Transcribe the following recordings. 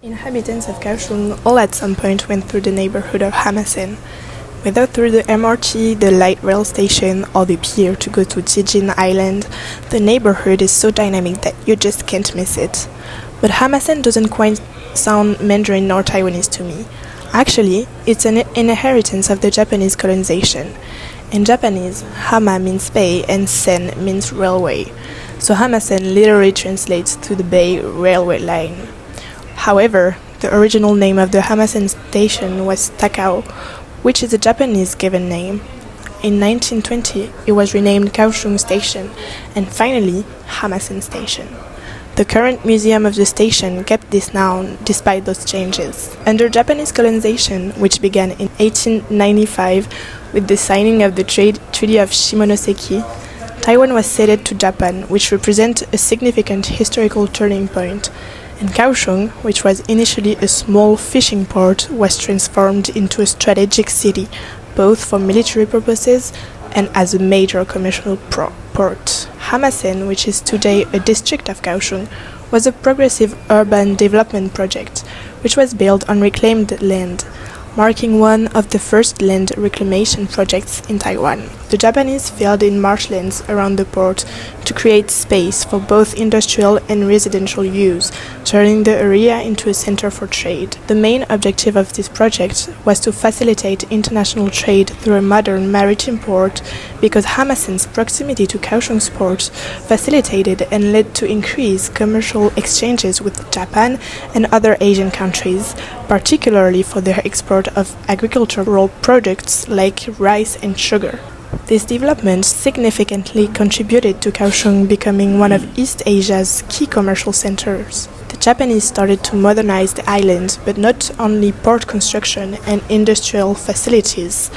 Inhabitants of Kaohsiung all at some point went through the neighborhood of Hamasen, whether through the MRT, the light rail station, or the pier to go to Jijin Island. The neighborhood is so dynamic that you just can't miss it. But Hamasen doesn't quite sound Mandarin nor Taiwanese to me. Actually, it's an inheritance of the Japanese colonization. In Japanese, Hama means bay and Sen means railway, so Hamasen literally translates to the bay railway line. However, the original name of the Hamasen station was Takao, which is a Japanese given name. In 1920, it was renamed Kaohsiung Station, and finally, Hamasen Station. The current museum of the station kept this noun despite those changes. Under Japanese colonization, which began in 1895 with the signing of the Treaty of Shimonoseki, Taiwan was ceded to Japan, which represents a significant historical turning point. And Kaohsiung, which was initially a small fishing port, was transformed into a strategic city, both for military purposes and as a major commercial port. Hamasen, which is today a district of Kaohsiung, was a progressive urban development project, which was built on reclaimed land, marking one of the first land reclamation projects in Taiwan. The Japanese filled in marshlands around the port to create space for both industrial and residential use, turning the area into a center for trade. The main objective of this project was to facilitate international trade through a modern maritime port, because Hamasen's proximity to Kaohsiung's port facilitated and led to increased commercial exchanges with Japan and other Asian countries, particularly for their export of agricultural products like rice and sugar. This development significantly contributed to Kaohsiung becoming one of East Asia's key commercial centers. The Japanese started to modernize the island, but not only port construction and industrial facilities.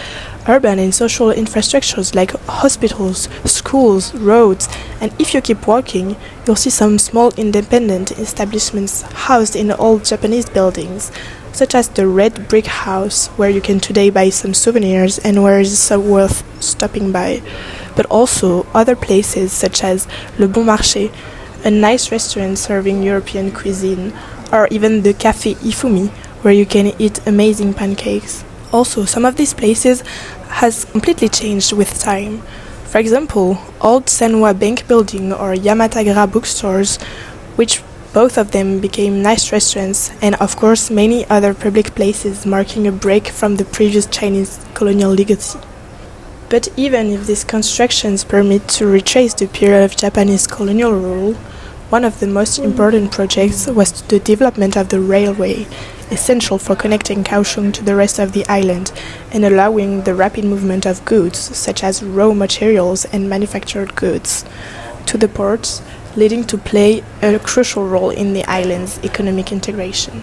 Urban and social infrastructures like hospitals, schools, roads, and if you keep walking, you'll see some small independent establishments housed in old Japanese buildings, such as the Red Brick House, where you can today buy some souvenirs and where it's so worth stopping by, but also other places such as Le Bon Marché, a nice restaurant serving European cuisine, or even the Café Ifumi, where you can eat amazing pancakes. Also, some of these places has completely changed with time. For example, old Senwa Bank building or Yamatagra bookstores, which both of them became nice restaurants, and of course many other public places, marking a break from the previous Chinese colonial legacy. But even if these constructions permit to retrace the period of Japanese colonial rule, one of the most important projects was the development of the railway, essential for connecting Kaohsiung to the rest of the island and allowing the rapid movement of goods, such as raw materials and manufactured goods, to the ports, leading to play a crucial role in the island's economic integration.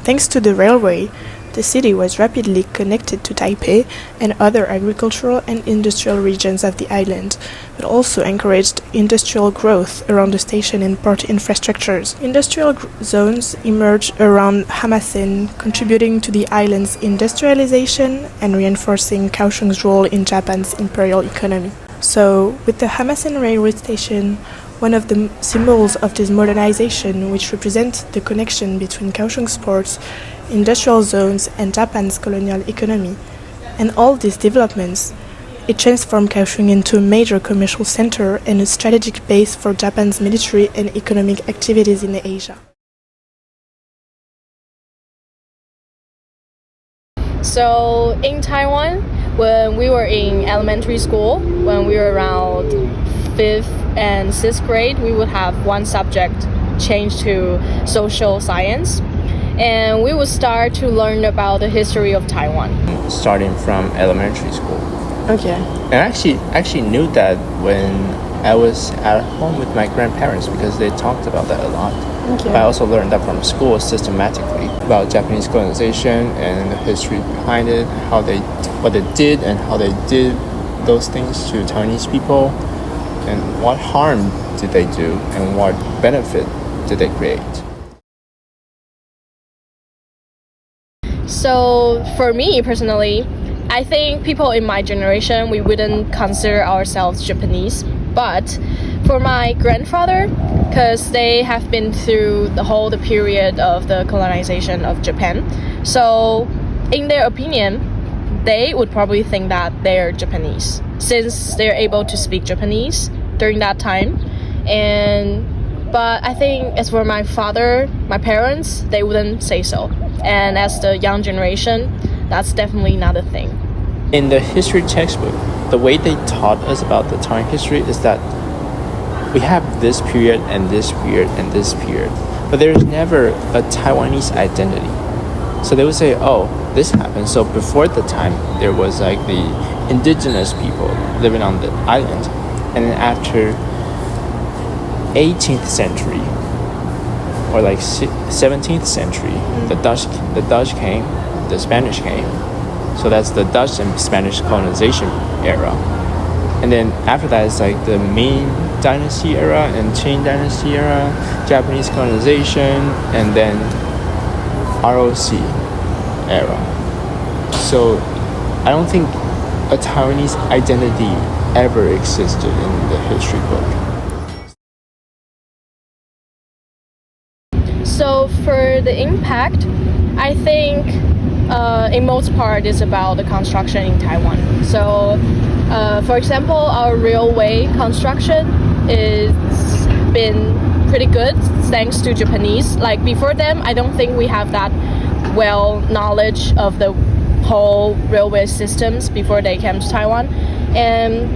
Thanks to the railway, the city was rapidly connected to Taipei and other agricultural and industrial regions of the island, but also encouraged industrial growth around the station and port infrastructures. Industrial zones emerged around Hamasen, contributing to the island's industrialization and reinforcing Kaohsiung's role in Japan's imperial economy. So, with the Hamasen railway station, one of the symbols of this modernization, which represents the connection between Kaohsiung's ports, industrial zones, and Japan's colonial economy. And all these developments, it transformed Kaohsiung into a major commercial center and a strategic base for Japan's military and economic activities in Asia. So in Taiwan, when we were in elementary school, when we were around 5th and 6th grade, we would have one subject changed to social science, and we would start to learn about the history of Taiwan. Starting from elementary school. Okay. And I actually knew that when I was at home with my grandparents, because they talked about that a lot. Okay. But I also learned that from school systematically about Japanese colonization and the history behind it, what they did and how they did those things to Chinese people, and what harm did they do and what benefit did they create. So for me personally, I think people in my generation, we wouldn't consider ourselves Japanese, but for my grandfather, because they have been through the period of the colonization of Japan. So, in their opinion, they would probably think that they're Japanese since they're able to speak Japanese during that time. But I think as for my parents, they wouldn't say so. And as the young generation, that's definitely not a thing. In the history textbook, the way they taught us about the Taiwan history is that we have this period and this period and this period, but there's never a Taiwanese identity. So they would say, oh, this happened. So before the time, there was like the indigenous people living on the island. And then after 18th century or like 17th century, the Dutch came, the Spanish came. So that's the Dutch and Spanish colonization era. And then after that, it's like the Ming Dynasty era and Qing Dynasty era, Japanese colonization, and then ROC era. So I don't think a Taiwanese identity ever existed in the history book. So for the impact, I think in most part is about the construction in Taiwan. So for example, our railway construction is been pretty good thanks to Japanese. Like before them, I don't think we have that well knowledge of the whole railway systems before they came to Taiwan. And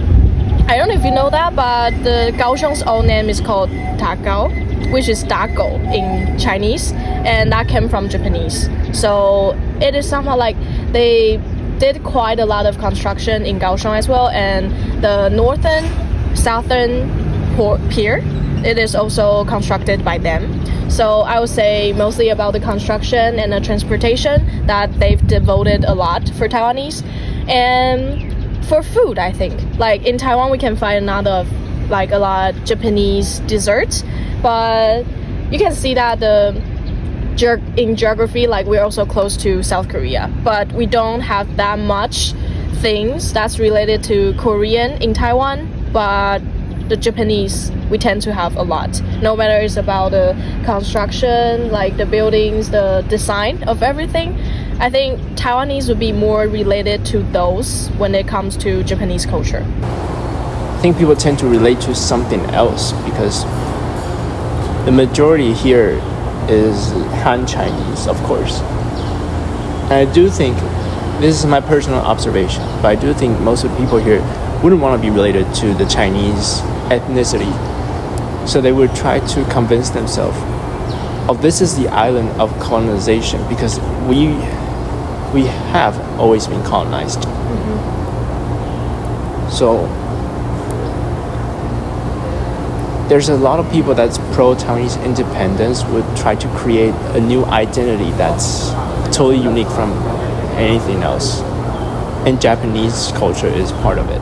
I don't know if you know that, but the Kaohsiung's old name is called Takao, which is Dago in Chinese, and that came from Japanese. So it is somehow like they did quite a lot of construction in Kaohsiung as well, and the southern pier, it is also constructed by them. So I would say mostly about the construction and the transportation that they've devoted a lot for Taiwanese. And for food, I think, like in Taiwan, we can find a lot of Japanese desserts, but you can see that in geography, like we're also close to South Korea, but we don't have that much things that's related to Korean in Taiwan, but the Japanese, we tend to have a lot. No matter it's about the construction, like the buildings, the design of everything, I think Taiwanese would be more related to those when it comes to Japanese culture. I think people tend to relate to something else because the majority here is Han Chinese, of course. And I do think, this is my personal observation, but I do think most of the people here wouldn't want to be related to the Chinese ethnicity. So they would try to convince themselves, oh, this is the island of colonization because we have always been colonized. Mm-hmm. So there's a lot of people that's pro-Taiwanese independence would try to create a new identity that's totally unique from anything else. And Japanese culture is part of it.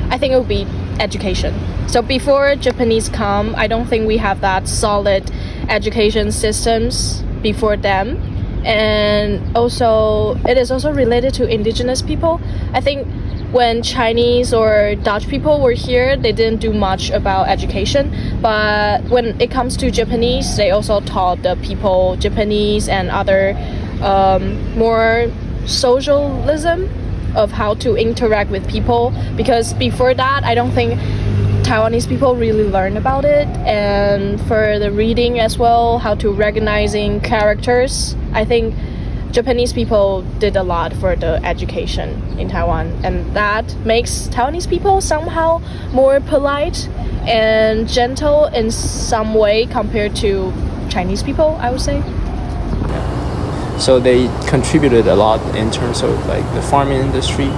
I think it would be education. So before Japanese come, I don't think we have that solid education systems before them. And also, it is also related to indigenous people. I think when Chinese or Dutch people were here, they didn't do much about education. But when it comes to Japanese, they also taught the people Japanese and other more socialism of how to interact with people. Because before that, I don't think Taiwanese people really learn about it. And for the reading as well, how to recognizing characters, I think Japanese people did a lot for the education in Taiwan, and that makes Taiwanese people somehow more polite and gentle in some way compared to Chinese people, I would say. So they contributed a lot in terms of like the farming industry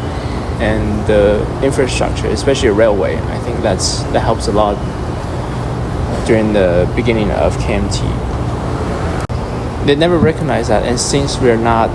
and the infrastructure, especially railway. I think that helps a lot during the beginning of KMT. They never recognized that, and since we're not